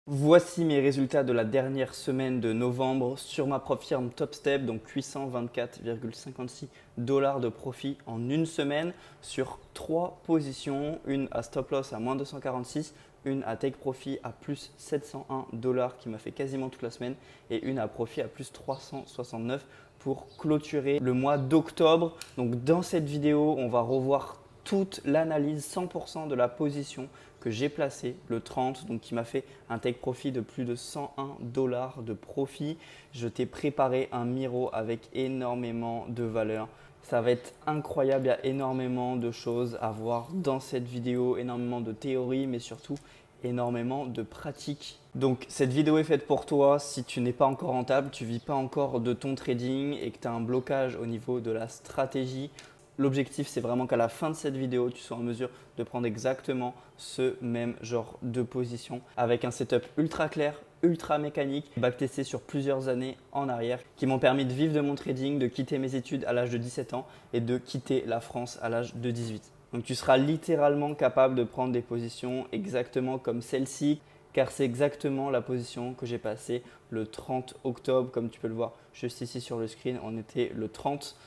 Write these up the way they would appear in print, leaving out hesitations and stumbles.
Voici mes résultats de la dernière semaine de novembre sur ma propre firme TopStep, donc 824,56 $ de profit en une semaine sur 3 positions, une à stop loss à moins 246, une à take profit à plus 701 $ qui m'a fait quasiment toute la semaine et une à profit à plus 369 pour clôturer le mois d'octobre. Donc dans cette vidéo, on va revoir toute l'analyse 100% de la position que j'ai placée le 30, donc qui m'a fait un take profit de plus de 101 $ de profit. Je t'ai préparé un Miro avec énormément de valeur. Ça va être incroyable, il y a énormément de choses à voir dans cette vidéo, énormément de théories, mais surtout énormément de pratiques. Donc cette vidéo est faite pour toi si tu n'es pas encore rentable, tu ne vis pas encore de ton trading et que tu as un blocage au niveau de la stratégie. L'objectif, c'est vraiment qu'à la fin de cette vidéo, tu sois en mesure de prendre exactement ce même genre de position avec un setup ultra clair, ultra mécanique, backtesté sur plusieurs années en arrière, qui m'ont permis de vivre de mon trading, de quitter mes études à l'âge de 17 ans et de quitter la France à l'âge de 18. Donc tu seras littéralement capable de prendre des positions exactement comme celle-ci, car c'est exactement la position que j'ai passée le 30 octobre. Comme tu peux le voir juste ici sur le screen, on était le 30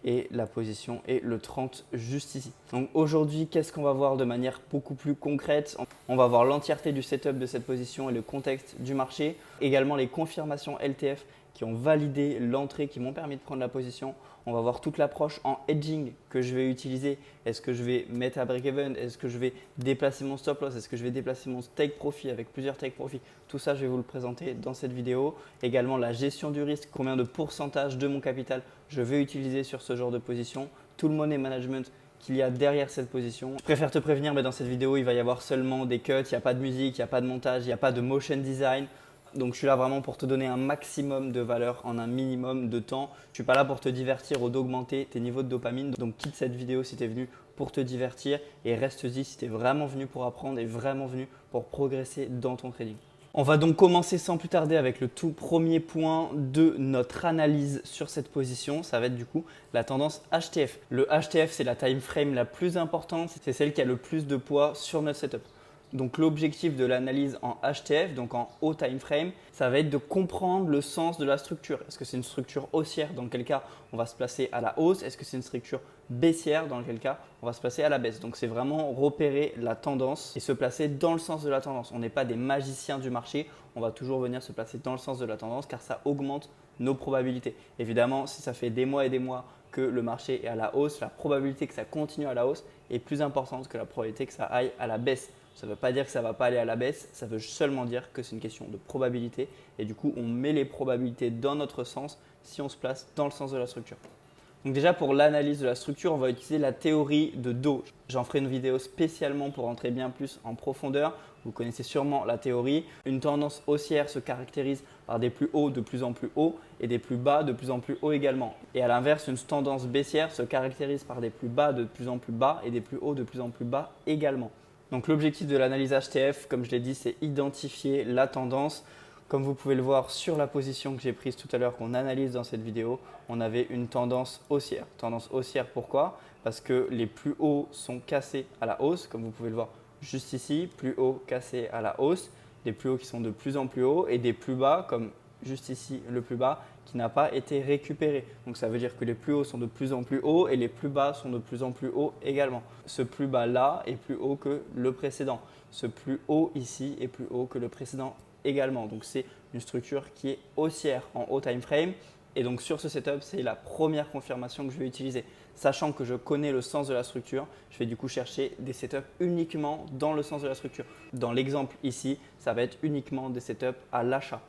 et la position est le 30 juste ici. Donc aujourd'hui, qu'est-ce qu'on va voir de manière beaucoup plus concrète? On va voir l'entièreté du setup de cette position et le contexte du marché. Également les confirmations LTF qui ont validé l'entrée, qui m'ont permis de prendre la position. On va voir toute l'approche en hedging que je vais utiliser. Est-ce que je vais mettre à break-even? Est-ce que je vais déplacer mon stop loss? Est-ce que je vais déplacer mon take profit avec plusieurs take profit? Tout ça, je vais vous le présenter dans cette vidéo. Également la gestion du risque, combien de pourcentage de mon capital je vais utiliser sur ce genre de position, tout le money management qu'il y a derrière cette position. Je préfère te prévenir, mais dans cette vidéo, il va y avoir seulement des cuts, il n'y a pas de musique, il n'y a pas de montage, il n'y a pas de motion design. Donc je suis là vraiment pour te donner un maximum de valeur en un minimum de temps. Je ne suis pas là pour te divertir ou d'augmenter tes niveaux de dopamine. Donc quitte cette vidéo si tu es venu pour te divertir et reste-y si tu es vraiment venu pour apprendre et vraiment venu pour progresser dans ton trading. On va donc commencer sans plus tarder avec le tout premier point de notre analyse sur cette position. Ça va être du coup la tendance HTF. Le HTF, c'est la time frame la plus importante, c'est celle qui a le plus de poids sur notre setup. Donc l'objectif de l'analyse en HTF, donc en haut time frame, ça va être de comprendre le sens de la structure. Est-ce que c'est une structure haussière, dans quel cas on va se placer à la hausse? Est-ce que c'est une structure baissière, dans quel cas on va se placer à la baisse? Donc c'est vraiment repérer la tendance et se placer dans le sens de la tendance. On n'est pas des magiciens du marché, on va toujours venir se placer dans le sens de la tendance car ça augmente nos probabilités. Évidemment, si ça fait des mois et des mois que le marché est à la hausse, la probabilité que ça continue à la hausse est plus importante que la probabilité que ça aille à la baisse. Ça ne veut pas dire que ça ne va pas aller à la baisse, ça veut seulement dire que c'est une question de probabilité et du coup on met les probabilités dans notre sens si on se place dans le sens de la structure. Donc déjà pour l'analyse de la structure, on va utiliser la théorie de Dow. J'en ferai une vidéo spécialement pour entrer bien plus en profondeur. Vous connaissez sûrement la théorie. Une tendance haussière se caractérise par des plus hauts de plus en plus hauts et des plus bas de plus en plus hauts également. Et à l'inverse, une tendance baissière se caractérise par des plus bas de plus en plus bas et des plus hauts de plus en plus bas également. Donc l'objectif de l'analyse HTF, comme je l'ai dit, c'est identifier la tendance. Comme vous pouvez le voir sur la position que j'ai prise tout à l'heure, qu'on analyse dans cette vidéo, on avait une tendance haussière. Tendance haussière, pourquoi? Parce que les plus hauts sont cassés à la hausse, comme vous pouvez le voir juste ici, plus haut cassé à la hausse, des plus hauts qui sont de plus en plus hauts et des plus bas, comme juste ici le plus bas, qui n'a pas été récupéré. Donc ça veut dire que les plus hauts sont de plus en plus hauts et les plus bas sont de plus en plus hauts également. Ce plus bas là est plus haut que le précédent. Ce plus haut ici est plus haut que le précédent également. Donc c'est une structure qui est haussière en haut time frame. Et donc sur ce setup, c'est la première confirmation que je vais utiliser. Sachant que je connais le sens de la structure, je vais du coup chercher des setups uniquement dans le sens de la structure. Dans l'exemple ici, ça va être uniquement des setups à l'achat.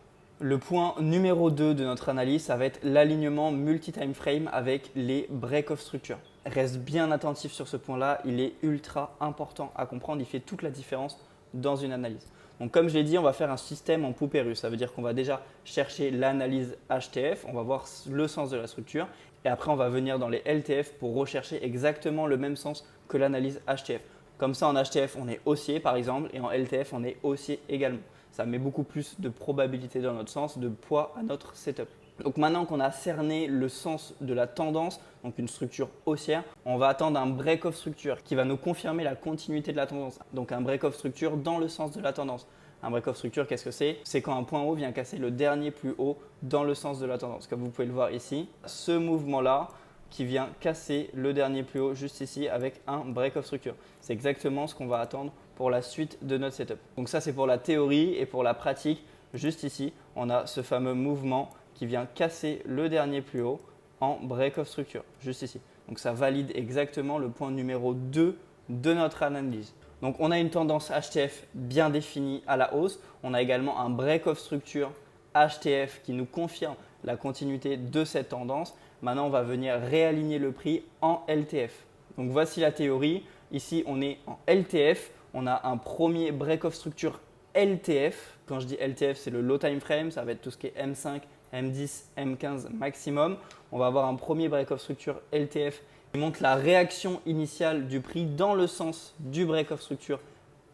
Le point numéro 2 de notre analyse, ça va être l'alignement multi-time frame avec les break-off structures. Reste bien attentif sur ce point-là, il est ultra important à comprendre, il fait toute la différence dans une analyse. Donc comme je l'ai dit, on va faire un système en poupée russe. Ça veut dire qu'on va déjà chercher l'analyse HTF, on va voir le sens de la structure et après on va venir dans les LTF pour rechercher exactement le même sens que l'analyse HTF. Comme ça en HTF on est haussier par exemple et en LTF on est haussier également. Ça met beaucoup plus de probabilité dans notre sens, de poids à notre setup. Donc maintenant qu'on a cerné le sens de la tendance, donc une structure haussière, on va attendre un break-off structure qui va nous confirmer la continuité de la tendance. Donc un break-off structure dans le sens de la tendance. Un break-off structure, qu'est-ce que c'est? C'est quand un point haut vient casser le dernier plus haut dans le sens de la tendance, comme vous pouvez le voir ici. Ce mouvement-là qui vient casser le dernier plus haut juste ici avec un break-off structure. C'est exactement ce qu'on va attendre pour la suite de notre setup. Donc ça, c'est pour la théorie et pour la pratique. Juste ici, on a ce fameux mouvement qui vient casser le dernier plus haut en break-off structure, juste ici. Donc ça valide exactement le point numéro 2 de notre analyse. Donc on a une tendance HTF bien définie à la hausse. On a également un break-off structure HTF qui nous confirme la continuité de cette tendance. Maintenant, on va venir réaligner le prix en LTF. Donc voici la théorie. Ici, on est en LTF. On a un premier break-off structure LTF. Quand je dis LTF, c'est le low time frame. Ça va être tout ce qui est M5, M10, M15 maximum. On va avoir un premier break-off structure LTF qui montre la réaction initiale du prix dans le sens du break-off structure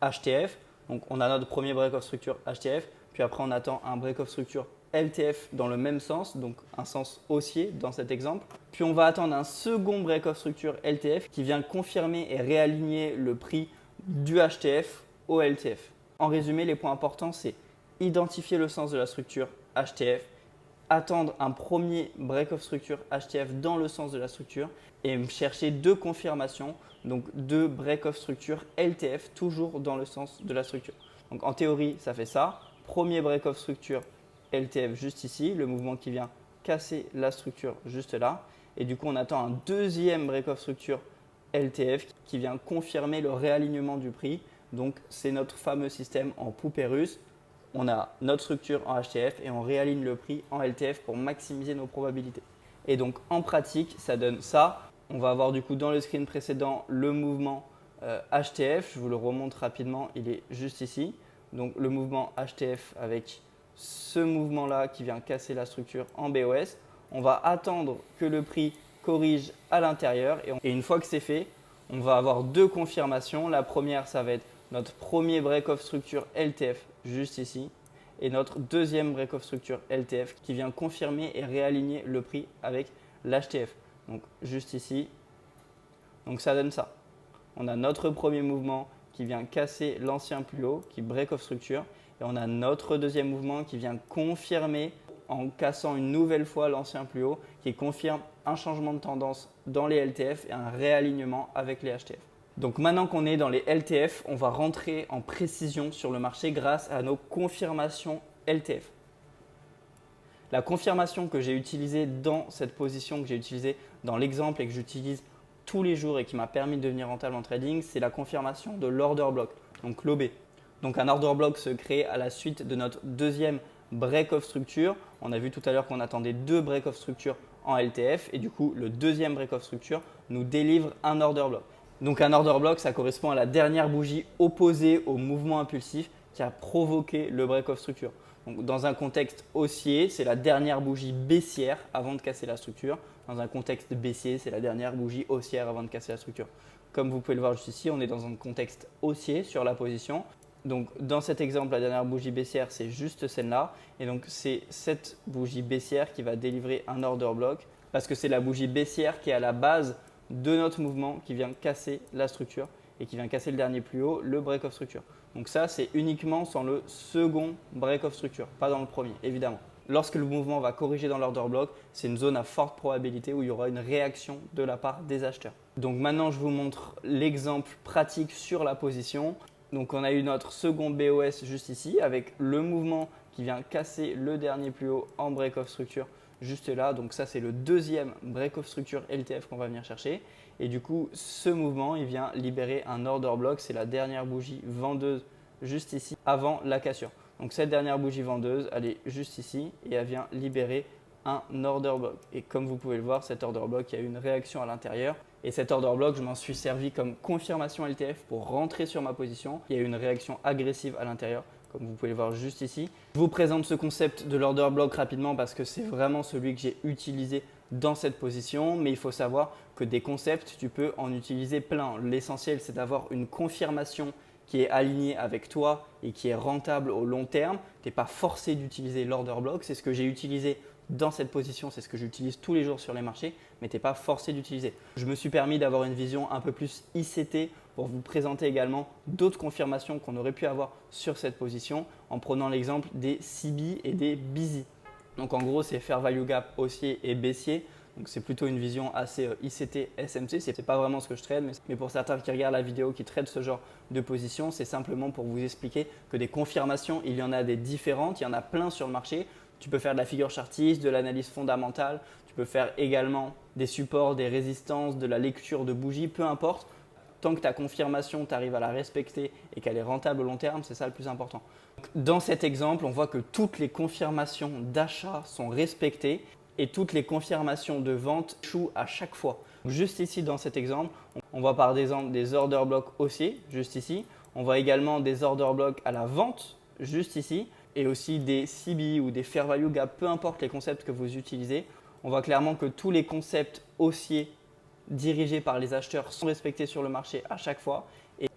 HTF. Donc on a notre premier break-off structure HTF. Puis après, on attend un break-off structure LTF dans le même sens, donc un sens haussier dans cet exemple. Puis on va attendre un second break-off structure LTF qui vient confirmer et réaligner le prix du HTF au LTF. En résumé, les points importants, c'est identifier le sens de la structure HTF, attendre un premier break-off structure HTF dans le sens de la structure et chercher deux confirmations, donc deux break-off structure LTF toujours dans le sens de la structure. Donc en théorie, ça fait ça. Premier break-off structure LTF juste ici, le mouvement qui vient casser la structure juste là. Et du coup, on attend un deuxième break-off structure LTF qui vient confirmer le réalignement du prix. Donc, c'est notre fameux système en poupée russe. On a notre structure en HTF et on réaligne le prix en LTF pour maximiser nos probabilités. Et donc, en pratique, ça donne ça. On va avoir du coup dans le screen précédent le mouvement HTF. Je vous le remontre rapidement, il est juste ici. Donc, le mouvement HTF avec ce mouvement-là qui vient casser la structure en BOS. On va attendre que le prix corrige à l'intérieur et une fois que c'est fait, on va avoir deux confirmations. La première, ça va être notre premier break-off structure LTF juste ici et notre deuxième break-off structure LTF qui vient confirmer et réaligner le prix avec l'HTF. Donc juste ici. Donc ça donne ça. On a notre premier mouvement qui vient casser l'ancien plus haut, qui break-off structure. Et on a notre deuxième mouvement qui vient confirmer en cassant une nouvelle fois l'ancien plus haut, qui confirme un changement de tendance dans les LTF et un réalignement avec les HTF. Donc maintenant qu'on est dans les LTF, on va rentrer en précision sur le marché grâce à nos confirmations LTF. La confirmation que j'ai utilisée dans cette position, que j'ai utilisée dans l'exemple et que j'utilise tous les jours et qui m'a permis de devenir rentable en trading, c'est la confirmation de l'order block, donc l'OB. Donc un order block se crée à la suite de notre deuxième break-off structure. On a vu tout à l'heure qu'on attendait deux break-off structures en LTF et du coup le deuxième break-off structure nous délivre un order block. Donc un order block, ça correspond à la dernière bougie opposée au mouvement impulsif qui a provoqué le break-off structure. Donc dans un contexte haussier, c'est la dernière bougie baissière avant de casser la structure. Dans un contexte baissier, c'est la dernière bougie haussière avant de casser la structure. Comme vous pouvez le voir juste ici, on est dans un contexte haussier sur la position. Donc dans cet exemple, la dernière bougie baissière, c'est juste celle-là. Et donc c'est cette bougie baissière qui va délivrer un order block parce que c'est la bougie baissière qui est à la base de notre mouvement qui vient casser la structure et qui vient casser le dernier plus haut, le break-off structure. Donc ça, c'est uniquement sans le second break-off structure, pas dans le premier, évidemment. Lorsque le mouvement va corriger dans l'order block, c'est une zone à forte probabilité où il y aura une réaction de la part des acheteurs. Donc maintenant, je vous montre l'exemple pratique sur la position. Donc on a eu notre second BOS juste ici avec le mouvement qui vient casser le dernier plus haut en break-off structure juste là. Donc ça, c'est le deuxième break-off structure LTF qu'on va venir chercher. Et du coup, ce mouvement, il vient libérer un order block. C'est la dernière bougie vendeuse juste ici avant la cassure. Donc cette dernière bougie vendeuse, elle est juste ici et elle vient libérer un order block. Et comme vous pouvez le voir, cet order block, il y a eu une réaction à l'intérieur. Et cet order block, je m'en suis servi comme confirmation LTF pour rentrer sur ma position. Il y a eu une réaction agressive à l'intérieur, comme vous pouvez le voir juste ici. Je vous présente ce concept de l'order block rapidement parce que c'est vraiment celui que j'ai utilisé dans cette position. Mais il faut savoir que des concepts, tu peux en utiliser plein. L'essentiel, c'est d'avoir une confirmation qui est alignée avec toi et qui est rentable au long terme. Tu n'es pas forcé d'utiliser l'order block. C'est ce que j'ai utilisé dans cette position, c'est ce que j'utilise tous les jours sur les marchés, mais tu n'es pas forcé d'utiliser. Je me suis permis d'avoir une vision un peu plus ICT pour vous présenter également d'autres confirmations qu'on aurait pu avoir sur cette position en prenant l'exemple des CB et des BZ. Donc en gros, c'est Fair Value Gap haussier et baissier. Donc c'est plutôt une vision assez ICT, SMC. Ce n'est pas vraiment ce que je trade, mais pour certains qui regardent la vidéo, qui traitent ce genre de position, c'est simplement pour vous expliquer que des confirmations, il y en a des différentes, il y en a plein sur le marché. Tu peux faire de la figure chartiste, de l'analyse fondamentale, tu peux faire également des supports, des résistances, de la lecture de bougies, peu importe. Tant que ta confirmation, tu arrives à la respecter et qu'elle est rentable au long terme, c'est ça le plus important. Dans cet exemple, on voit que toutes les confirmations d'achat sont respectées et toutes les confirmations de vente échouent à chaque fois. Juste ici dans cet exemple, on voit par exemple des order blocks haussiers, juste ici. On voit également des order blocks à la vente, juste ici. Et aussi des CB ou des Fair Value Gap, peu importe les concepts que vous utilisez. On voit clairement que tous les concepts haussiers dirigés par les acheteurs sont respectés sur le marché à chaque fois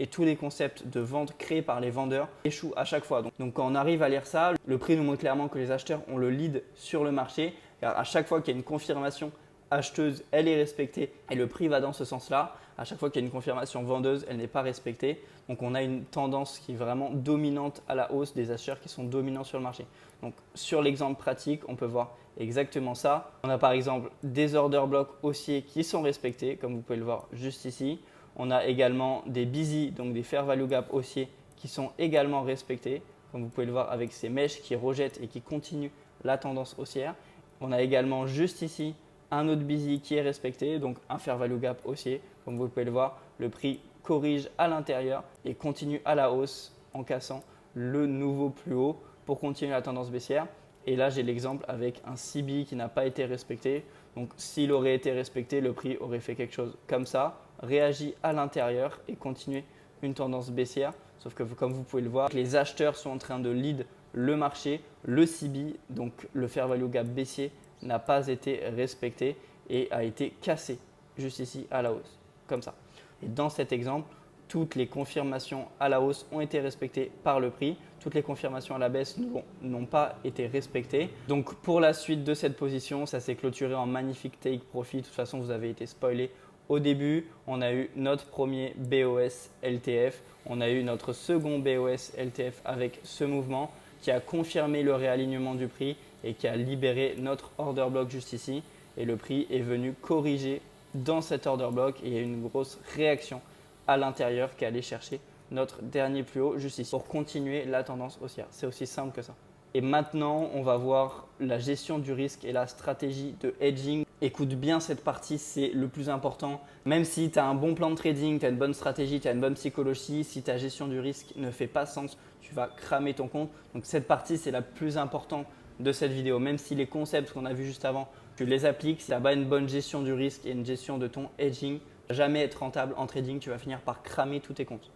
et tous les concepts de vente créés par les vendeurs échouent à chaque fois. Donc quand on arrive à lire ça, le prix nous montre clairement que les acheteurs ont le lead sur le marché car à chaque fois qu'il y a une confirmation acheteuse, elle est respectée et le prix va dans ce sens-là. À chaque fois qu'il y a une confirmation vendeuse, elle n'est pas respectée. Donc on a une tendance qui est vraiment dominante à la hausse, des acheteurs qui sont dominants sur le marché. Donc sur l'exemple pratique, on peut voir exactement ça. On a par exemple des order blocks haussiers qui sont respectés, comme vous pouvez le voir juste ici. On a également des busy, donc des fair value gap haussiers qui sont également respectés, comme vous pouvez le voir avec ces mèches qui rejettent et qui continuent la tendance haussière. On a également juste ici un autre busy qui est respecté, donc un fair value gap haussier. Comme vous pouvez le voir, le prix corrige à l'intérieur et continue à la hausse en cassant le nouveau plus haut pour continuer la tendance baissière. Et là, j'ai l'exemple avec un CB qui n'a pas été respecté. Donc, s'il aurait été respecté, le prix aurait fait quelque chose comme ça, réagi à l'intérieur et continué une tendance baissière. Sauf que comme vous pouvez le voir, les acheteurs sont en train de lead le marché. Le CB, donc le fair value gap baissier, n'a pas été respecté et a été cassé juste ici à la hausse, comme ça. Et dans cet exemple, toutes les confirmations à la hausse ont été respectées par le prix. Toutes les confirmations à la baisse n'ont pas été respectées. Donc pour la suite de cette position, ça s'est clôturé en magnifique take profit. De toute façon, vous avez été spoilé au début. On a eu notre premier BOS LTF. On a eu notre second BOS LTF avec ce mouvement qui a confirmé le réalignement du prix et qui a libéré notre order block juste ici. Et le prix est venu corriger dans cet order block et il y a eu une grosse réaction à l'intérieur qui est allé chercher notre dernier plus haut juste ici pour continuer la tendance haussière. C'est aussi simple que ça. Et maintenant, on va voir la gestion du risque et la stratégie de hedging. Écoute bien cette partie, c'est le plus important. Même si tu as un bon plan de trading, tu as une bonne stratégie, tu as une bonne psychologie, si ta gestion du risque ne fait pas sens, tu vas cramer ton compte. Donc cette partie, c'est la plus importante de cette vidéo. Même si les concepts qu'on a vus juste avant, tu les appliques, si tu n'as pas une bonne gestion du risque et une gestion de ton hedging, jamais être rentable en trading, tu vas finir par cramer tous tes comptes.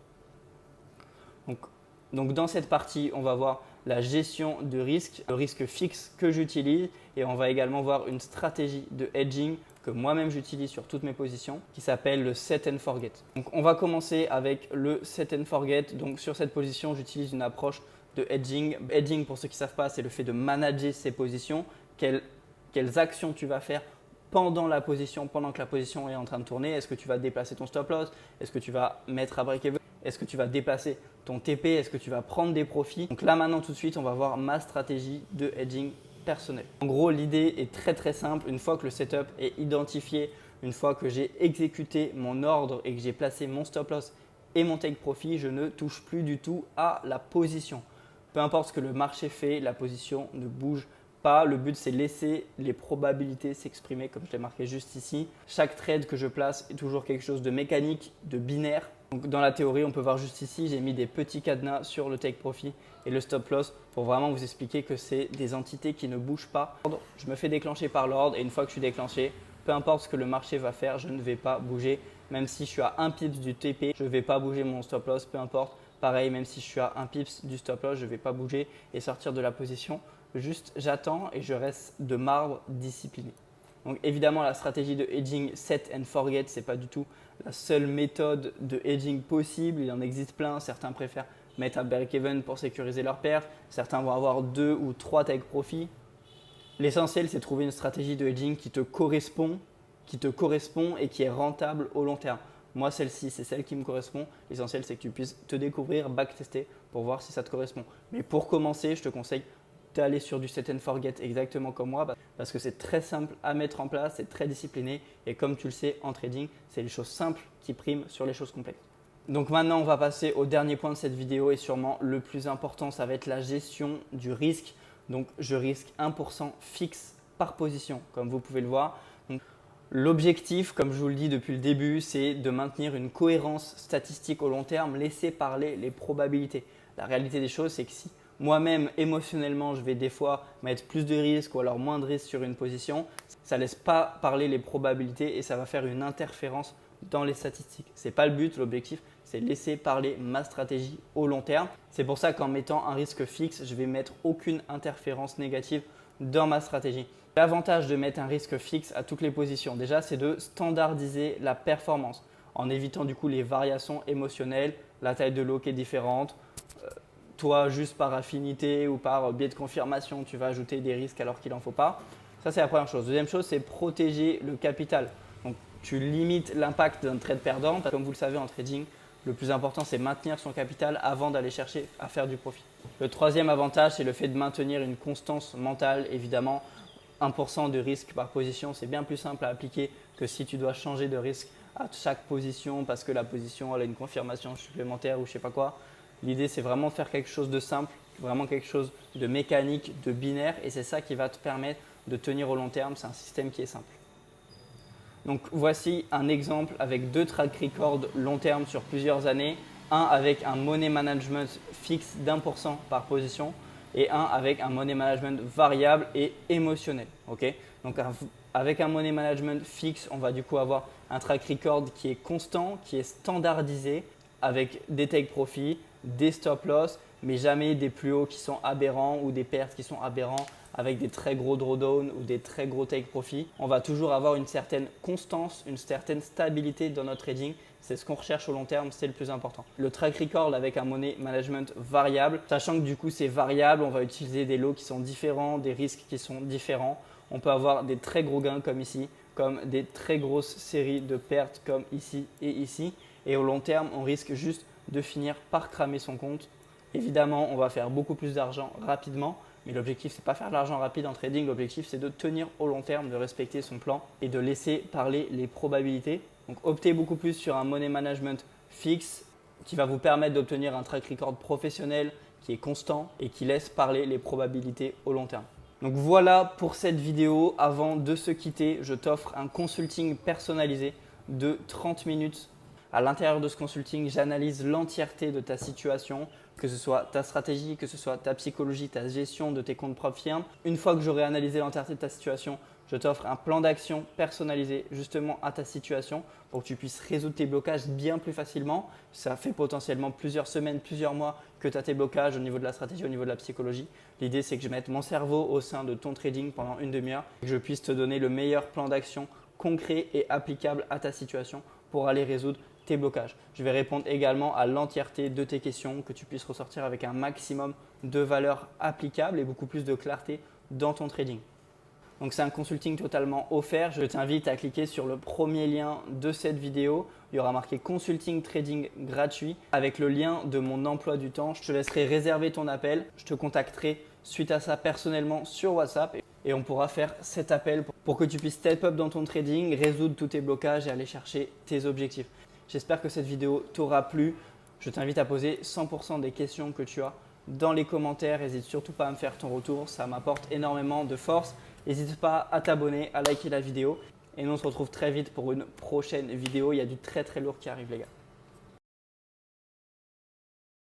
Donc dans cette partie, on va voir la gestion de risque, le risque fixe que j'utilise et on va également voir une stratégie de hedging que moi-même j'utilise sur toutes mes positions qui s'appelle le set and forget. Donc on va commencer avec le set and forget. Donc sur cette position, j'utilise une approche de hedging. Hedging, pour ceux qui ne savent pas, c'est le fait de manager ses positions, quelles actions tu vas faire pendant la position, pendant que la position est en train de tourner. Est-ce que tu vas déplacer ton stop loss? Est-ce que tu vas mettre à break-even? Est-ce que tu vas déplacer ton TP? Est-ce que tu vas prendre des profits? Donc là maintenant tout de suite, on va voir ma stratégie de hedging personnel. En gros, l'idée est très simple. Une fois que le setup est identifié, une fois que j'ai exécuté mon ordre et que j'ai placé mon stop loss et mon take profit, je ne touche plus du tout à la position. Peu importe ce que le marché fait, la position ne bouge pas. Le but, c'est laisser les probabilités s'exprimer comme je l'ai marqué juste ici. Chaque trade que je place est toujours quelque chose de mécanique, de binaire. Donc, dans la théorie, on peut voir juste ici, j'ai mis des petits cadenas sur le take profit et le stop loss pour vraiment vous expliquer que c'est des entités qui ne bougent pas. Je me fais déclencher par l'ordre et une fois que je suis déclenché, peu importe ce que le marché va faire, je ne vais pas bouger. Même si je suis à 1 pips du TP, je ne vais pas bouger mon stop loss, peu importe. Pareil, même si je suis à 1 pips du stop loss, je ne vais pas bouger et sortir de la position. Juste, j'attends et je reste de marbre discipliné. Donc évidemment, la stratégie de hedging set and forget, ce n'est pas du tout la seule méthode de hedging possible. Il en existe plein. Certains préfèrent mettre un break-even pour sécuriser leur perte. Certains vont avoir 2 ou 3 take profit. L'essentiel, c'est de trouver une stratégie de hedging qui te correspond et qui est rentable au long terme. Moi, celle-ci, c'est celle qui me correspond. L'essentiel, c'est que tu puisses te découvrir, backtester pour voir si ça te correspond. Mais pour commencer, je te conseille d'aller sur du set and forget exactement comme moi parce que c'est très simple à mettre en place, c'est très discipliné et comme tu le sais en trading, c'est les choses simples qui priment sur les choses complexes. Donc maintenant, on va passer au dernier point de cette vidéo et sûrement le plus important, ça va être la gestion du risque. Donc je risque 1% fixe par position comme vous pouvez le voir. L'objectif, comme je vous le dis depuis le début, c'est de maintenir une cohérence statistique au long terme, laisser parler les probabilités. La réalité des choses, c'est que si moi-même, émotionnellement, je vais des fois mettre plus de risques ou alors moins de risques sur une position, ça ne laisse pas parler les probabilités et ça va faire une interférence dans les statistiques. Ce n'est pas le but, l'objectif, c'est laisser parler ma stratégie au long terme. C'est pour ça qu'en mettant un risque fixe, je vais mettre aucune interférence négative dans ma stratégie. L'avantage de mettre un risque fixe à toutes les positions, déjà, c'est de standardiser la performance en évitant du coup les variations émotionnelles, la taille de lot qui est différente. Toi, juste par affinité ou par biais de confirmation, tu vas ajouter des risques alors qu'il n'en faut pas. Ça, c'est la première chose. Deuxième chose, c'est protéger le capital. Donc, tu limites l'impact d'un trade perdant. Comme vous le savez en trading, le plus important, c'est maintenir son capital avant d'aller chercher à faire du profit. Le troisième avantage, c'est le fait de maintenir une constance mentale. Évidemment, 1% de risque par position, c'est bien plus simple à appliquer que si tu dois changer de risque à chaque position parce que la position elle a une confirmation supplémentaire ou je ne sais pas quoi. L'idée, c'est vraiment de faire quelque chose de simple, vraiment quelque chose de mécanique, de binaire et c'est ça qui va te permettre de tenir au long terme. C'est un système qui est simple. Donc voici un exemple avec 2 track records long terme sur plusieurs années. Un avec un money management fixe d'1% par position et un avec un money management variable et émotionnel. Okay, donc avec un money management fixe, on va du coup avoir un track record qui est constant, qui est standardisé avec des take profit, des stop loss, mais jamais des plus hauts qui sont aberrants ou des pertes qui sont aberrants avec des très gros drawdown ou des très gros take profit. On va toujours avoir une certaine constance, une certaine stabilité dans notre trading. C'est ce qu'on recherche au long terme, c'est le plus important. Le track record avec un money management variable, sachant que du coup c'est variable, on va utiliser des lots qui sont différents, des risques qui sont différents. On peut avoir des très gros gains comme ici, comme des très grosses séries de pertes comme ici et ici. Et au long terme, on risque juste de finir par cramer son compte. Évidemment, on va faire beaucoup plus d'argent rapidement, mais l'objectif, ce n'est pas faire de l'argent rapide en trading. L'objectif, c'est de tenir au long terme, de respecter son plan et de laisser parler les probabilités. Donc, optez beaucoup plus sur un money management fixe qui va vous permettre d'obtenir un track record professionnel qui est constant et qui laisse parler les probabilités au long terme. Donc voilà pour cette vidéo. Avant de se quitter, je t'offre un consulting personnalisé de 30 minutes. À l'intérieur de ce consulting, j'analyse l'entièreté de ta situation, que ce soit ta stratégie, que ce soit ta psychologie, ta gestion de tes comptes propres firmes. Une fois que j'aurai analysé l'entièreté de ta situation, je t'offre un plan d'action personnalisé justement à ta situation pour que tu puisses résoudre tes blocages bien plus facilement. Ça fait potentiellement plusieurs semaines, plusieurs mois que tu as tes blocages au niveau de la stratégie, au niveau de la psychologie. L'idée, c'est que je mette mon cerveau au sein de ton trading pendant une demi-heure et que je puisse te donner le meilleur plan d'action concret et applicable à ta situation pour aller résoudre tes blocages. Je vais répondre également à l'entièreté de tes questions, que tu puisses ressortir avec un maximum de valeur applicable et beaucoup plus de clarté dans ton trading. Donc c'est un consulting totalement offert. Je t'invite à cliquer sur le premier lien de cette vidéo. Il y aura marqué consulting trading gratuit avec le lien de mon emploi du temps. Je te laisserai réserver ton appel. Je te contacterai suite à ça personnellement sur WhatsApp et on pourra faire cet appel pour que tu puisses step up dans ton trading, résoudre tous tes blocages et aller chercher tes objectifs. J'espère que cette vidéo t'aura plu. Je t'invite à poser 100% des questions que tu as dans les commentaires. N'hésite surtout pas à me faire ton retour. Ça m'apporte énormément de force. N'hésite pas à t'abonner, à liker la vidéo. Et nous, on se retrouve très vite pour une prochaine vidéo. Il y a du très très lourd qui arrive les gars.